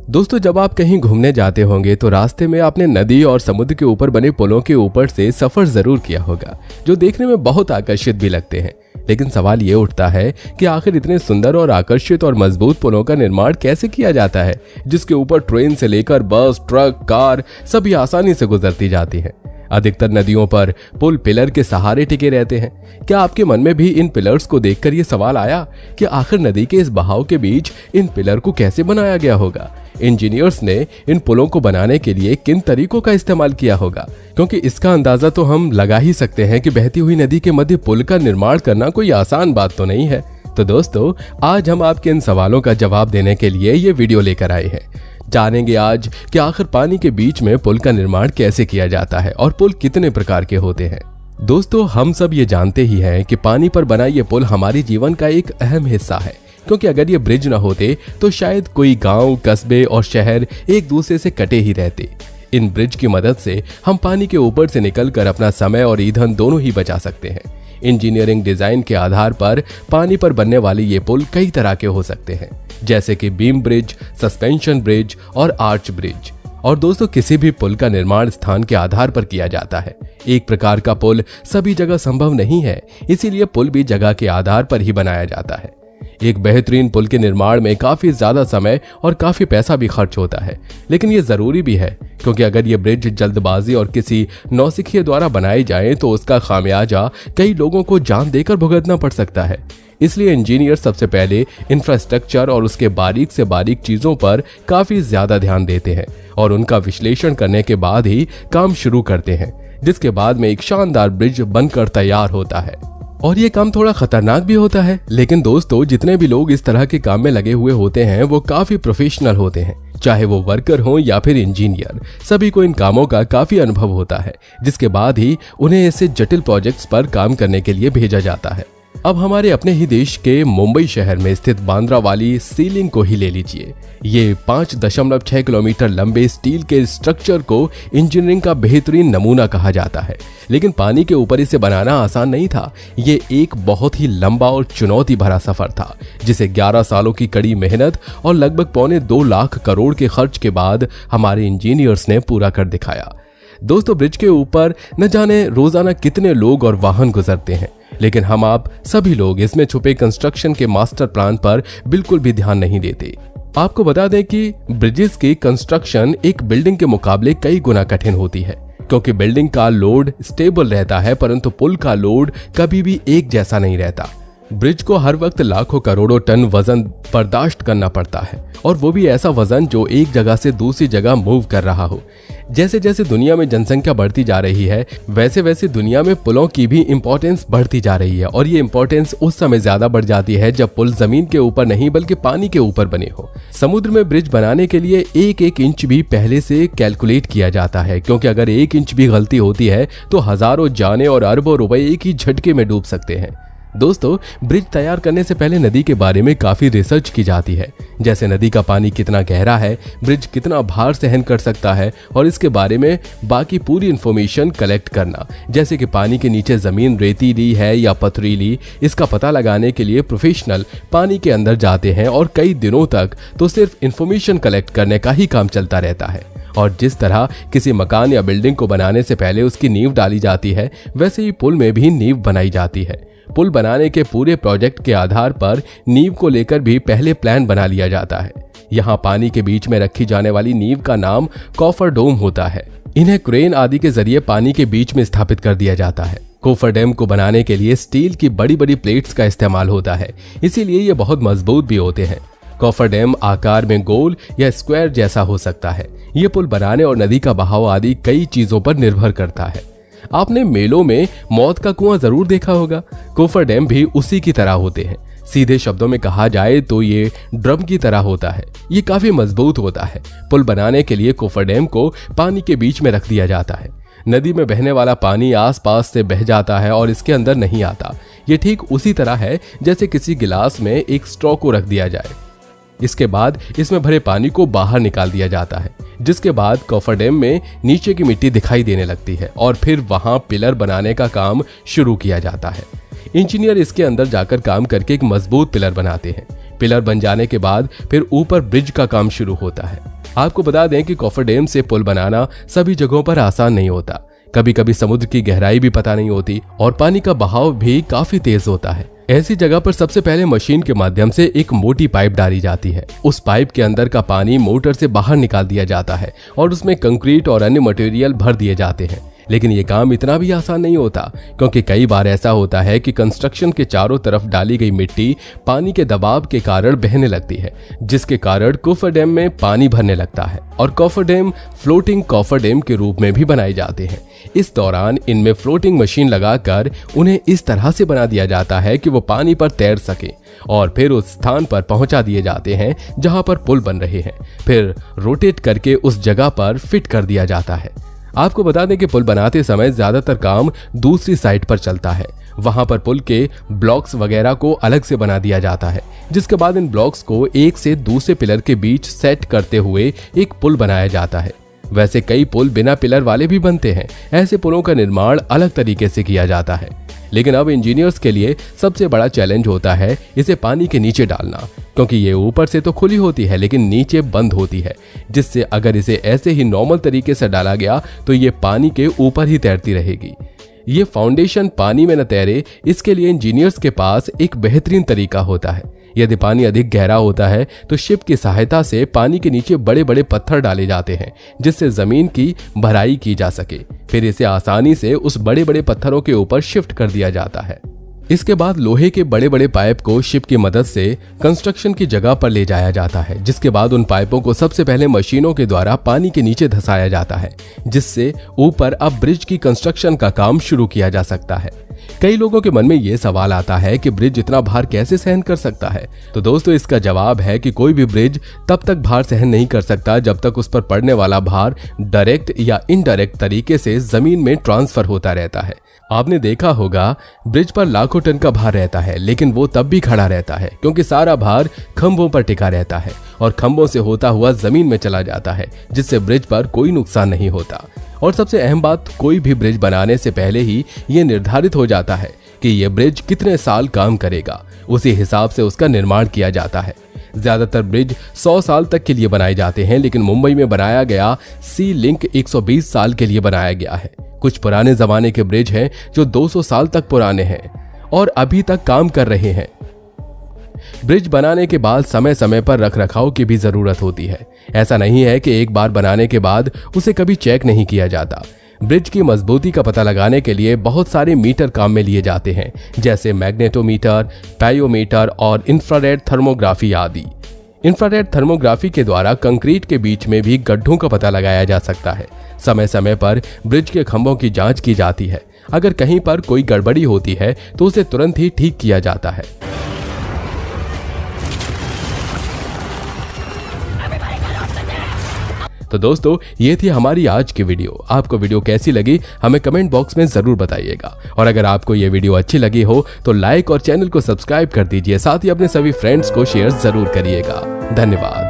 दोस्तों, जब आप कहीं घूमने जाते होंगे तो रास्ते में आपने नदी और समुद्र के ऊपर बने पुलों के ऊपर से सफर जरूर किया होगा, जो देखने में बहुत आकर्षित भी लगते हैं। लेकिन सवाल ये उठता है कि आखिर इतने सुंदर और आकर्षित और मजबूत पुलों का निर्माण कैसे किया जाता है, जिसके ऊपर ट्रेन से लेकर बस, ट्रक, कार सभी आसानी से गुजरती जाती हैं। अधिकतर नदियों पर पुल पिलर के सहारे टिके रहते हैं। क्या आपके मन में भी इन पिलर्स को देखकर ये सवाल आया कि आखिर नदी के इस बहाव के बीच इन पिलर को कैसे बनाया गया होगा? इंजीनियर्स ने इन पुलों को बनाने के लिए किन तरीकों का इस्तेमाल किया होगा? क्योंकि इसका अंदाजा तो हम लगा ही सकते हैं कि बहती हुई नदी के मध्य पुल का निर्माण करना कोई आसान बात तो नहीं है। तो दोस्तों, आज हम आपके इन सवालों का जवाब देने के लिए ये वीडियो लेकर आए हैं। जानेंगे आज कि आखिर पानी के बीच में पुल का निर्माण कैसे किया जाता है और पुल कितने प्रकार के होते हैं। दोस्तों, हम सब ये जानते ही हैं कि पानी पर बना ये पुल हमारे जीवन का एक अहम हिस्सा है, क्योंकि अगर ये ब्रिज न होते तो शायद कोई गांव, कस्बे और शहर एक दूसरे से कटे ही रहते। इन ब्रिज की मदद से हम पानी के ऊपर से निकलकर अपना समय और ईंधन दोनों ही बचा सकते हैं। इंजीनियरिंग डिजाइन के आधार पर पानी पर बनने वाले ये पुल कई तरह के हो सकते हैं, जैसे कि बीम ब्रिज, सस्पेंशन ब्रिज और आर्च ब्रिज। और दोस्तों, किसी भी पुल का निर्माण स्थान के आधार पर किया जाता है। एक प्रकार का पुल सभी जगह संभव नहीं है, इसीलिए पुल भी जगह के आधार पर ही बनाया जाता है। एक बेहतरीन पुल के निर्माण में काफी ज्यादा समय और काफी पैसा भी खर्च होता है, लेकिन ये जरूरी भी है, क्योंकि अगर ये ब्रिज जल्दबाजी और किसी नौसिखिए द्वारा बनाए जाए तो उसका खामियाजा कई लोगों को जान देकर भुगतना पड़ सकता है। इसलिए इंजीनियर सबसे पहले इंफ्रास्ट्रक्चर और उसके बारीक से बारीक चीजों पर काफी ज्यादा ध्यान देते हैं और उनका विश्लेषण करने के बाद ही काम शुरू करते हैं, जिसके बाद में एक शानदार ब्रिज बनकर तैयार होता है। और ये काम थोड़ा खतरनाक भी होता है, लेकिन दोस्तों, जितने भी लोग इस तरह के काम में लगे हुए होते हैं वो काफी प्रोफेशनल होते हैं। चाहे वो वर्कर हो या फिर इंजीनियर, सभी को इन कामों का काफी अनुभव होता है, जिसके बाद ही उन्हें ऐसे जटिल प्रोजेक्ट्स पर काम करने के लिए भेजा जाता है। अब हमारे अपने ही देश के मुंबई शहर में स्थित बांद्रा वाली सीलिंग को ही ले लीजिए। ये 5.6 किलोमीटर लंबे स्टील के स्ट्रक्चर को इंजीनियरिंग का बेहतरीन नमूना कहा जाता है, लेकिन पानी के ऊपर इसे बनाना आसान नहीं था। ये एक बहुत ही लंबा और चुनौती भरा सफर था, जिसे 11 सालों की कड़ी मेहनत और लगभग 2.25 लाख करोड़ के खर्च के बाद हमारे इंजीनियर्स ने पूरा कर दिखाया। दोस्तों, ब्रिज के ऊपर न जाने रोजाना कितने लोग और वाहन गुजरते हैं, लेकिन हम आप सभी लोग इसमें छुपे कंस्ट्रक्शन के मास्टर प्लान पर बिल्कुल भी ध्यान नहीं देते। आपको बता दें कि ब्रिजेस की कंस्ट्रक्शन एक बिल्डिंग के मुकाबले कई गुना कठिन होती है, क्योंकि बिल्डिंग का लोड स्टेबल रहता है, परंतु पुल का लोड कभी भी एक जैसा नहीं रहता। ब्रिज को हर वक्त लाखों करोड़ों टन वजन बर्दाश्त करना पड़ता है, और वो भी ऐसा वजन जो एक जगह से दूसरी जगह मूव कर रहा हो। जैसे जैसे दुनिया में जनसंख्या बढ़ती जा रही है, वैसे वैसे दुनिया में पुलों की भी इम्पोर्टेंस बढ़ती जा रही है, और ये इम्पोर्टेंस उस समय ज्यादा बढ़ जाती है जब पुल जमीन के ऊपर नहीं बल्कि पानी के ऊपर बने हो। समुद्र में ब्रिज बनाने के लिए एक एक इंच भी पहले से कैलकुलेट किया जाता है, क्योंकि अगर 1 इंच भी गलती होती है तो हजारों जाने और अरबों रुपए एक ही झटके में डूब सकते हैं। दोस्तों, ब्रिज तैयार करने से पहले नदी के बारे में काफी रिसर्च की जाती है, जैसे नदी का पानी कितना गहरा है, ब्रिज कितना भार सहन कर सकता है, और इसके बारे में बाकी पूरी इंफॉर्मेशन कलेक्ट करना, जैसे कि पानी के नीचे जमीन रेतीली है या पथरीली। इसका पता लगाने के लिए प्रोफेशनल पानी के अंदर जाते हैं और कई दिनों तक तो सिर्फ इंफॉर्मेशन कलेक्ट करने का ही काम चलता रहता है। और जिस तरह किसी मकान या बिल्डिंग को बनाने से पहले उसकी नींव डाली जाती है, वैसे ही पुल में भी नींव बनाई जाती है। पुल बनाने के पूरे प्रोजेक्ट के आधार पर नींव को लेकर भी पहले प्लान बना लिया जाता है। यहाँ पानी के बीच में रखी जाने वाली नींव का नाम कॉफर डोम होता है। इन्हें क्रेन आदि के जरिए पानी के बीच में स्थापित कर दिया जाता है। कॉफर डैम को बनाने के लिए स्टील की बड़ी बड़ी प्लेट्स का इस्तेमाल होता है, इसीलिए ये बहुत मजबूत भी होते हैं। कॉफर डैम आकार में गोल या स्क्वायर जैसा हो सकता है। ये पुल बनाने और नदी का बहाव आदि कई चीजों पर निर्भर करता है। आपने मेलों में मौत का कुआं जरूर देखा होगा। कॉफर डैम भी उसी की तरह होते हैं। सीधे शब्दों में कहा जाए तो ये ड्रम की तरह होता है। ये काफी मजबूत होता है। पुल बनाने के लिए कॉफर डैम को पानी के बीच में रख दिया जाता है। नदी में बहने वाला पानी आसपास से बह जाता है और इसके अंदर नहीं आता। ये ठीक उसी तरह है जैसे किसी गिलास में एक स्ट्रॉ को रख दिया जाए। इसके बाद इसमें भरे पानी को बाहर निकाल दिया जाता है, जिसके बाद कॉफर डैम में नीचे की मिट्टी दिखाई देने लगती है और फिर वहां पिलर बनाने का काम शुरू किया जाता है। इंजीनियर इसके अंदर जाकर काम करके एक मजबूत पिलर बनाते हैं। पिलर बन जाने के बाद फिर ऊपर ब्रिज का काम शुरू होता है। आपको बता दें कि कॉफरडैम से पुल बनाना सभी जगहों पर आसान नहीं होता। कभी कभी समुद्र की गहराई भी पता नहीं होती और पानी का बहाव भी काफी तेज होता है। ऐसी जगह पर सबसे पहले मशीन के माध्यम से एक मोटी पाइप डाली जाती है। उस पाइप के अंदर का पानी मोटर से बाहर निकाल दिया जाता है और उसमें कंक्रीट और अन्य मटेरियल भर दिए जाते हैं। लेकिन ये काम इतना भी आसान नहीं होता, क्योंकि कई बार ऐसा होता है कि कंस्ट्रक्शन के चारों तरफ डाली गई मिट्टी पानी के दबाव के कारण बहने लगती है, जिसके कारण कॉफरडैम में पानी भरने लगता है और कॉफरडैम फ्लोटिंग कॉफरडैम के रूप में भी बनाए जाते हैं। इस दौरान इनमें फ्लोटिंग मशीन लगाकर उन्हें इस तरह से बना दिया जाता है कि वो पानी पर तैर सके और फिर उस स्थान पर पहुंचा दिए जाते हैं जहां पर पुल बन रहे हैं। फिर रोटेट करके उस जगह पर फिट कर दिया जाता है। आपको बता दें कि पुल बनाते समय ज्यादातर काम दूसरी साइड पर चलता है। वहां पर पुल के ब्लॉक्स वगैरह को अलग से बना दिया जाता है, जिसके बाद इन ब्लॉक्स को एक से दूसरे पिलर के बीच सेट करते हुए एक पुल बनाया जाता है। वैसे कई पुल बिना पिलर वाले भी बनते हैं। ऐसे पुलों का निर्माण अलग तरीके से किया जाता है। लेकिन अब इंजीनियर्स के लिए सबसे बड़ा चैलेंज होता है इसे पानी के नीचे डालना, क्योंकि ये ऊपर से तो खुली होती है लेकिन नीचे बंद होती है, जिससे अगर इसे ऐसे ही नॉर्मल तरीके से डाला गया तो ये पानी के ऊपर ही तैरती रहेगी। ये फाउंडेशन पानी में न तैरे, इसके लिए इंजीनियर्स के पास एक बेहतरीन तरीका होता है। यदि पानी अधिक गहरा होता है तो शिप की सहायता से पानी के नीचे बड़े बड़े पत्थर डाले जाते हैं, जिससे जमीन की भराई की जा सके। फिर इसे आसानी से उस बड़े बड़े पत्थरों के ऊपर शिफ्ट कर दिया जाता है। इसके बाद लोहे के बड़े बड़े पाइप को शिप की मदद से कंस्ट्रक्शन की जगह पर ले जाया जाता है, जिसके बाद उन पाइपों को सबसे पहले मशीनों के द्वारा पानी के नीचे धंसाया जाता है, जिससे ऊपर अब ब्रिज की कंस्ट्रक्शन का काम शुरू किया जा सकता है। कई लोगों के मन में यह सवाल आता है कि ब्रिज इतना भार कैसे सहन कर सकता है। तो दोस्तों, इसका जवाब है कि कोई भी ब्रिज तब तक भार सहन नहीं कर सकता जब तक उस पर पड़ने वाला भार डायरेक्ट या इनडायरेक्ट तरीके से जमीन में ट्रांसफर होता रहता है। आपने देखा होगा ब्रिज पर लाखों टन का भार रहता है, लेकिन वो तब भी खड़ा रहता है क्योंकि सारा भार खंभों पर टिका रहता है और खंभों से होता हुआ जमीन में चला जाता है, जिससे ब्रिज पर कोई नुकसान नहीं होता। और सबसे अहम बात, कोई भी ब्रिज बनाने से पहले ही ये निर्धारित हो जाता है कि ये ब्रिज कितने साल काम करेगा। उसी हिसाब से उसका निर्माण किया जाता है। ज्यादातर ब्रिज 100 साल तक के लिए बनाए जाते हैं, लेकिन मुंबई में बनाया गया सी लिंक 120 साल के लिए बनाया गया है। कुछ पुराने जमाने के ब्रिज हैं जो 200 साल तक पुराने हैं और अभी तक काम कर रहे हैं। ब्रिज बनाने के बाद समय समय पर रखरखाव की भी जरूरत होती है। ऐसा नहीं है कि एक बार बनाने के बाद उसे कभी चेक नहीं किया जाता। ब्रिज की मजबूती का पता लगाने के लिए बहुत सारे मीटर काम में लिए जाते हैं, जैसे मैग्नेटोमीटर, पायोमीटर और इंफ्रारेड थर्मोग्राफी आदि। इंफ्रारेड थर्मोग्राफी के द्वारा कंक्रीट के बीच में भी गड्ढों का पता लगाया जा सकता है। समय समय पर ब्रिज के खंभों की जांच की जाती है। अगर कहीं पर कोई गड़बड़ी होती है तो उसे तुरंत ही ठीक किया जाता है। तो दोस्तों, ये थी हमारी आज की वीडियो। आपको वीडियो कैसी लगी हमें कमेंट बॉक्स में जरूर बताइएगा। और अगर आपको ये वीडियो अच्छी लगी हो तो लाइक और चैनल को सब्सक्राइब कर दीजिए। साथ ही अपने सभी फ्रेंड्स को शेयर जरूर करिएगा। धन्यवाद।